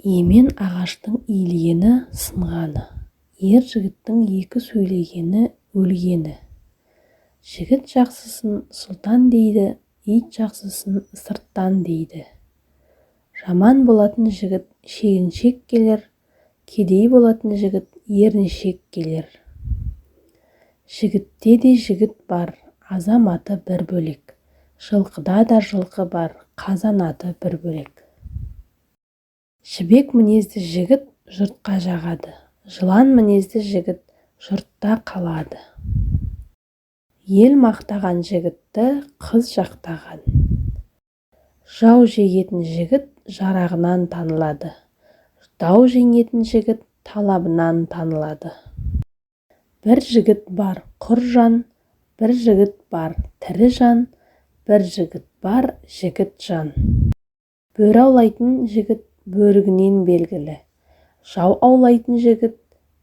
Емен ағаштың иілгені сынғаны, ер жігіттің екі сөйлегені өлгені. Жігіт жақсысын сұлтан дейді, ит жақсысын сырттан дейді. Жаман болатын жігіт шегіншек келер, кедей болатын жігіт еріншек келер. Жігітте де жігіт бар, азаматы бір бөлек. Жылқыда да жылқы бар, қазанаты бір бөлек. Жібек мінезді жігіт жұртқа жағады, жылан мінезді жігіт жұртта қалады. Ел мақтаған жігітті қыз жақтаған. Жау жегетін жігіт жарағынан танылады, дау жеңетін жігіт талабынан танылады. Бір жігіт бар құр жан, бір жігіт бар тірі жан, бір жігіт бар жігіт жан. Бөрі аулайтын жігіт бөрігінен белгілі, жау аулайтын жігіт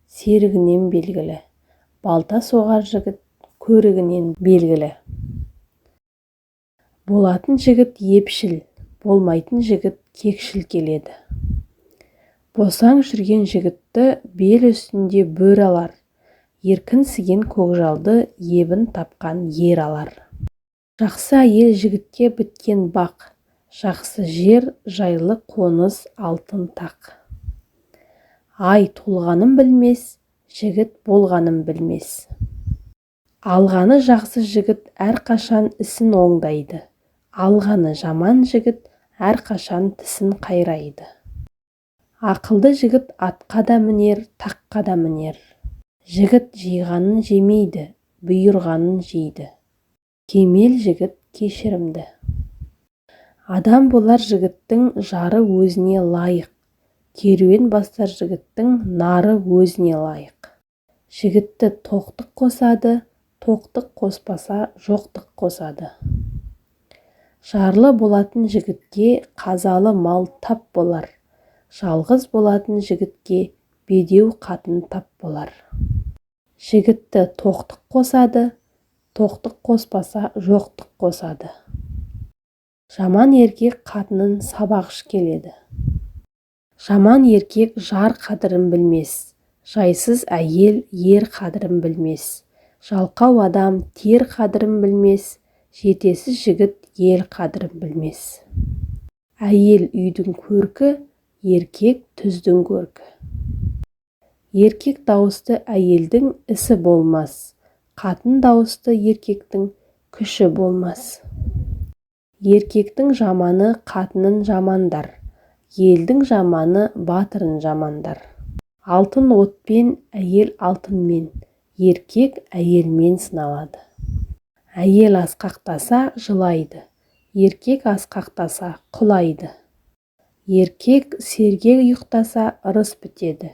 серігінен белгілі, балта соғар жігіт көрігінен белгілі. Болатын жігіт епшіл, болмайтын жігіт кекшіл келеді. Босаң жүрген жігітті бел үстінде бөр алар, еркінсіген көкжалды ебін тапқан ер алар. Жақсы әйел жігітке біткен бақ, жақсы жер жайлы қоныс алтын тақ. Ай толғанын білмес, жігіт болғанын білмес. Алғаны жақсы жігіт әрқашан ісін оңдайды, алғаны жаман жігіт әрқашан тісін қайрайды. Ақылды жігіт атқа да мінер, таққа да мінер. Жігіт жиғанын жемейді, бұйырғанын жейді. Кемел жігіт кешірімді. Адам болар жігіттің жары өзіне лайық, керуен бастар жігіттің нары өзіне лайық. Жігітті тоқтық қосады, тоқтық қоспаса жоқтық қосады. Жарлы болатын жігітке қазалы мал тап болар, жалғыз болатын жігітке бедеу қатын тап болар. Жігітті тоқтық қосады, тоқтық қоспаса жоқтық қосады. Жаман еркек қатынын сабағыш келеді. Жаман еркек жар қадірін білмес, жайсыз әйел ер қадірін білмес. Жалқау адам тер қадірін білмес, жетесіз жігіт ел қадірін білмес. Әйел үйдің көркі, еркек түздің көркі. Еркек дауысты әйелдің ісі болмас, қатын дауысты еркектің күші болмас. Еркектің жаманы қатынын жамандар, елдің жаманы батырын жамандар. Алтын отпен, әйел алтынмен, еркек әйелмен сыналады. Әйел асқақтаса жылайды, еркек асқақтаса құлайды. Еркек сергек ұйықтаса ырыс бітеді,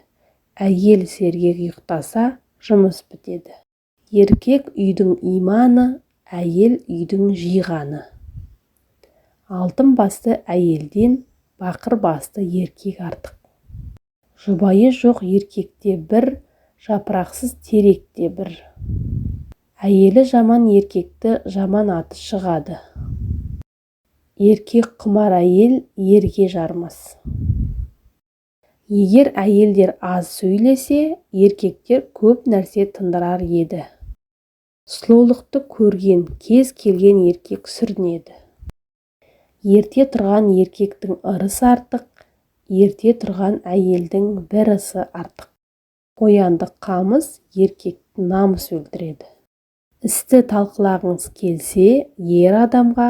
әйел сергек ұйықтаса жұмыс бітеді. Еркек үйдің иманы, әйел үйдің жиғаны. Алтын басты әйелден бақыр басты еркек артық. Жұбайы жоқ еркекте бір, жапырақсыз теректе бір. Әйелі жаман еркекті жаман аты шығады. Еркек құмар әйел ерге жармас. Егер әйелдер аз сөйлесе, еркектер көп нәрсе тындырар еді. Сұлулықты көрген кез келген еркек сүрінеді. Ерте тұрған еркектің ырысы артық, ерте тұрған әйелдің бір ысы артық. Қояндық қамыс еркектің намыс өлтіреді. Істі талқылағыңыз келсе, ер адамға,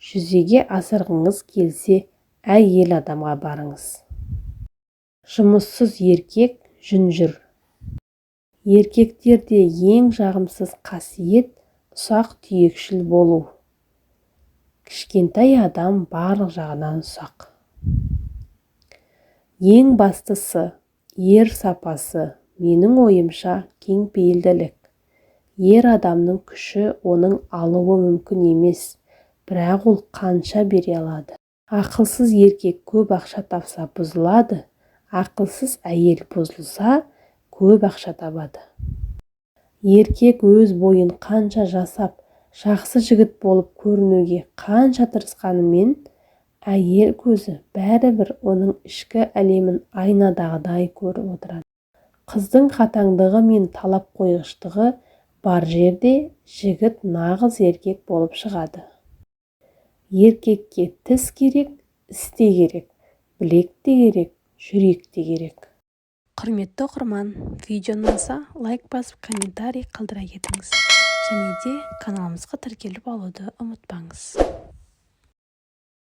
жүзеге асырғыңыз келсе, әйел адамға барыңыз. Жұмыссыз еркек жүн жүр. Еркектерде ең жағымсыз қасиет ұсақ түйекшіл болу. Кішкентай адам барлық жағынан ұсақ. Ең бастысы, ер сапасы, менің ойымша кеңпейілділік. Ер адамның күші оның алуы мүмкін емес, бірақ ол қанша бере алады. Ақылсыз еркек көп ақша тапса бұзылады, ақылсыз әйел бұзылса көп ақша табады. Еркек өз бойын қанша жасап, жақсы жігіт болып көрінуге қанша тырысқанымен, әйел көзі бәрібір оның ішкі әлемін айнадағыдай көріп отырады. Қыздың қатаңдығы мен талап қойғыштығы бар жерде жігіт нағыз еркек болып шығады. Еркекке тіс керек, іс те керек, білек те керек, жүрек те керек. Құрметті оқырман, видео ұнаса лайк басып комментарий қалдыра кетіңіз. Және де каналымызға тіркеліп алуды ұмытпаңыз.